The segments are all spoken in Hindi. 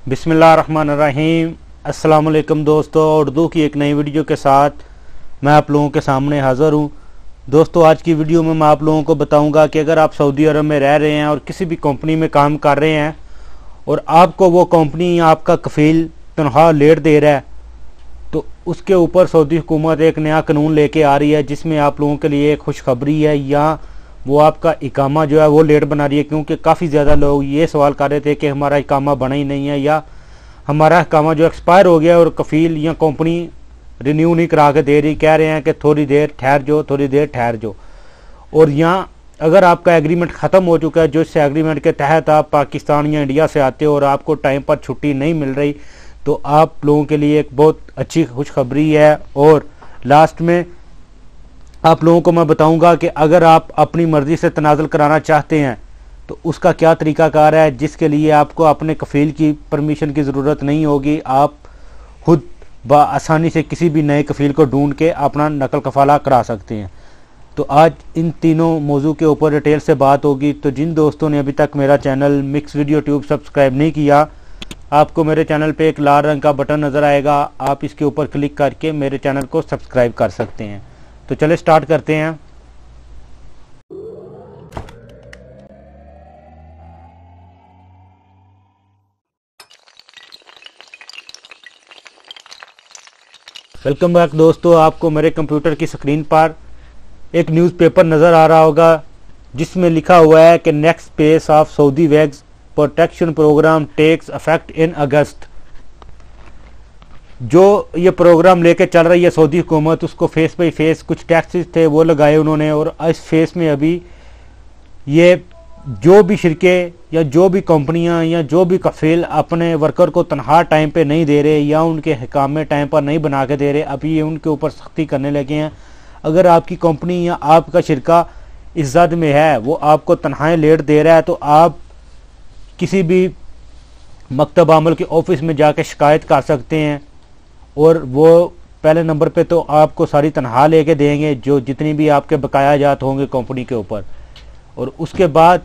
बिस्मिल्लाहिर्रहमानिर्रहीम। अस्सलाम वालेकुम दोस्तों, उर्दू की एक नई वीडियो के साथ मैं आप लोगों के सामने हाज़िर हूँ। दोस्तों, आज की वीडियो में मैं आप लोगों को बताऊंगा कि अगर आप सऊदी अरब में रह रहे हैं और किसी भी कंपनी में काम कर रहे हैं और आपको वो कंपनी या आपका कफ़ील तनख्वाह लेट दे रहा है, तो उसके ऊपर सऊदी हुकूमत एक नया कानून लेके आ रही है जिसमें आप लोगों के लिए एक खुशखबरी है, या वो आपका इकामा जो है वो लेट बना रही है। क्योंकि काफ़ी ज़्यादा लोग ये सवाल कर रहे थे कि हमारा इकामा बना ही नहीं है, या हमारा इकामा जो एक्सपायर हो गया और कफ़ील या कंपनी रिन्यू नहीं करा के दे रही, कह रहे हैं कि थोड़ी देर ठहर जाओ, थोड़ी देर ठहर जाओ। और यहाँ अगर आपका एग्रीमेंट ख़त्म हो चुका है, जो इस एग्रीमेंट के तहत आप पाकिस्तान या इंडिया से आते हो और आपको टाइम पर छुट्टी नहीं मिल रही, तो आप लोगों के लिए एक बहुत अच्छी खुशखबरी है। और लास्ट में आप लोगों को मैं बताऊंगा कि अगर आप अपनी मर्ज़ी से तनाज़ुल कराना चाहते हैं तो उसका क्या तरीक़ाकार है, जिसके लिए आपको अपने कफ़ील की परमिशन की ज़रूरत नहीं होगी। आप खुद आसानी से किसी भी नए कफ़ील को ढूंढ के अपना नकल कफ़ाला करा सकते हैं। तो आज इन तीनों मौजू के ऊपर डिटेल से बात होगी। तो जिन दोस्तों ने अभी तक मेरा channel mix video tube subscribe नहीं किया, आपको मेरे चैनल पे एक लाल रंग का बटन नज़र आएगा, आप इसके ऊपर क्लिक करके मेरे चैनल को सब्सक्राइब कर सकते हैं। तो चले स्टार्ट करते हैं। वेलकम बैक दोस्तों, आपको मेरे कंप्यूटर की स्क्रीन पर एक न्यूज़पेपर नज़र आ रहा होगा जिसमें लिखा हुआ है कि next phase of Saudi wax protection program takes effect in August. जो ये प्रोग्राम लेके चल रही है सऊदी हुकूमत, उसको फेस बाई फेस कुछ टैक्सेस थे वो लगाए उन्होंने, और इस फेस में अभी ये जो भी शिरके या जो भी कंपनियां या जो भी कफ़ील अपने वर्कर को तनख्वाह टाइम पे नहीं दे रहे या उनके हिकामे टाइम पर नहीं बना के दे रहे, अभी ये उनके ऊपर सख्ती करने लगे हैं। अगर आपकी कंपनी या आपका शिरका इज्जत में है, वो आपको तनख्वाहें लेट दे रहा है, तो आप किसी भी मकतब आमल के ऑफिस में जाके शिकायत कर सकते हैं, और वो पहले नंबर पे तो आपको सारी तनख्वाह लेके देंगे जो जितनी भी आपके बकाया जात होंगे कंपनी के ऊपर, और उसके बाद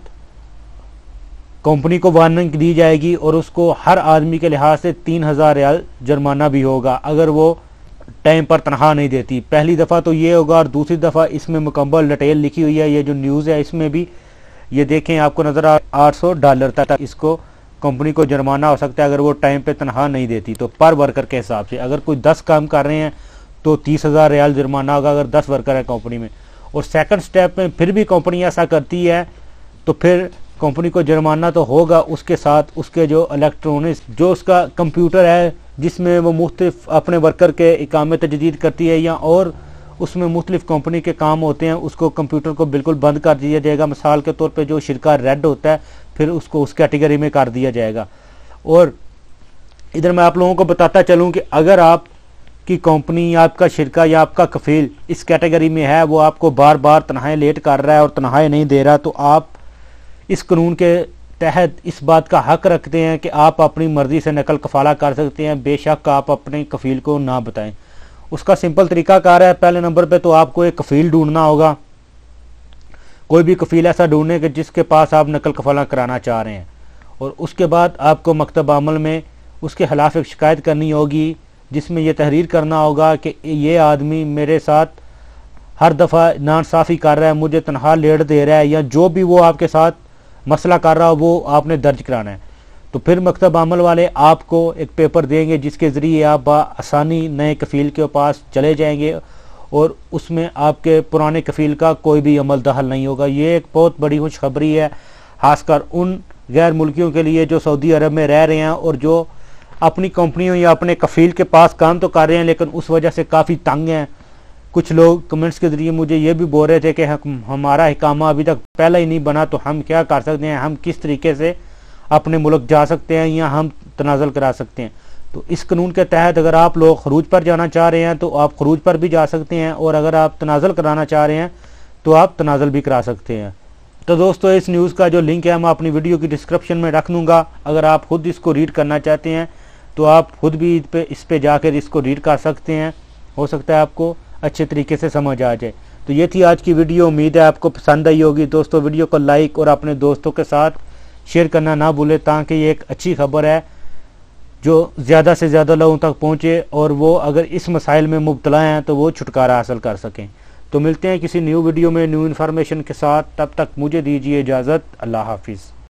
कंपनी को वार्निंग दी जाएगी और उसको हर आदमी के लिहाज से 3000 रियाल जुर्माना भी होगा अगर वो टाइम पर तनख्वाह नहीं देती। पहली दफ़ा तो ये होगा, और दूसरी दफ़ा इसमें मुकम्मल डिटेल लिखी हुई है। ये जो न्यूज़ है इसमें भी ये देखें, आपको नज़र आ $800 तक इसको कंपनी को जुर्माना हो सकता है अगर वो टाइम पे तनख्वाह नहीं देती। तो पर वर्कर के हिसाब से अगर कोई 10 काम कर रहे हैं तो 30,000 रियाल जुर्माना होगा अगर 10 वर्कर है कंपनी में। और सेकंड स्टेप में फिर भी कंपनी ऐसा करती है तो फिर कंपनी को जुर्माना तो होगा, उसके साथ उसके जो इलेक्ट्रॉनिक्स जो उसका कंप्यूटर है जिसमें वो मुख्तलिफ अपने वर्कर के इकामे तजदीद करती है या और उसमें मुख्तलिफ कंपनी के काम होते हैं, उसको कंप्यूटर को बिल्कुल बंद कर दिया जाएगा। मिसाल के तौर पे जो शिरका रेड होता है फिर उसको उस कैटेगरी में कर दिया जाएगा। और इधर मैं आप लोगों को बताता चलूँ कि अगर आप की कंपनी या आपका शिरका या आपका कफ़ील इस कैटेगरी में है, वो आपको बार बार तनख्वाहें लेट कर रहा है और तनख्वाहें नहीं दे रहा, तो आप इस कानून के तहत इस बात का हक रखते हैं कि आप अपनी मर्ज़ी से नकल कफ़ाला कर सकते हैं, बेशक आप अपने कफ़ील को ना बताएं। उसका सिंपल तरीक़ाकार है, पहले नंबर पे तो आपको एक कफ़ील ढूंढना होगा, कोई भी कफ़ील ऐसा ढूंढने के जिसके पास आप नकल कफ़ाला कराना चाह रहे हैं, और उसके बाद आपको मकतब अमल में उसके खिलाफ एक शिकायत करनी होगी जिसमें यह तहरीर करना होगा कि ये आदमी मेरे साथ हर दफ़ा नाइंसाफ़ी कर रहा है, मुझे तनख्वाह लेट दे रहा है, या जो भी वो आपके साथ मसला कर रहा हो वो आपने दर्ज कराना है। तो फिर मकतब अमल वाले आपको एक पेपर देंगे जिसके ज़रिए आप आसानी नए कफ़ील के पास चले जाएंगे और उसमें आपके पुराने कफ़ील का कोई भी अमल दखल नहीं होगा। ये एक बहुत बड़ी खुशखबरी है, खासकर उन गैर मुल्कियों के लिए जो सऊदी अरब में रह रहे हैं और जो अपनी कंपनियों या अपने कफ़ील के पास काम तो कर रहे हैं लेकिन उस वजह से काफ़ी तंग हैं। कुछ लोग कमेंट्स के ज़रिए मुझे ये भी बोल रहे थे कि हमारा हिकामा अभी तक पहला ही नहीं बना, तो हम क्या कर सकते हैं, हम किस तरीके से अपने मुल्क जा सकते हैं या हम तनाज़ुल करा सकते हैं। तो इस कानून के तहत अगर आप लोग खरूज पर जाना चाह रहे हैं तो आप खरूज पर भी जा सकते हैं, और अगर आप तनाज़ुल कराना चाह रहे हैं तो आप तनाज़ुल भी करा सकते हैं। तो दोस्तों, इस न्यूज़ का जो लिंक है मैं अपनी वीडियो की डिस्क्रिप्शन में रख दूँगा। अगर आप खुद इसको रीड करना चाहते हैं तो आप खुद भी इस पे जाकर इसको रीड कर सकते हैं, हो सकता है आपको अच्छे तरीके से समझ आ जाए। तो ये थी आज की वीडियो, उम्मीद है आपको पसंद आई होगी। दोस्तों, वीडियो को लाइक और अपने दोस्तों के साथ शेयर करना ना भूलें ताकि ये एक अच्छी खबर है जो ज़्यादा से ज़्यादा लोगों तक पहुँचे और वो अगर इस मसाइल में मुब्तला हैं तो वो छुटकारा हासिल कर सकें। तो मिलते हैं किसी न्यू वीडियो में न्यू इन्फॉर्मेशन के साथ, तब तक मुझे दीजिए इजाज़त। अल्लाह हाफिज़।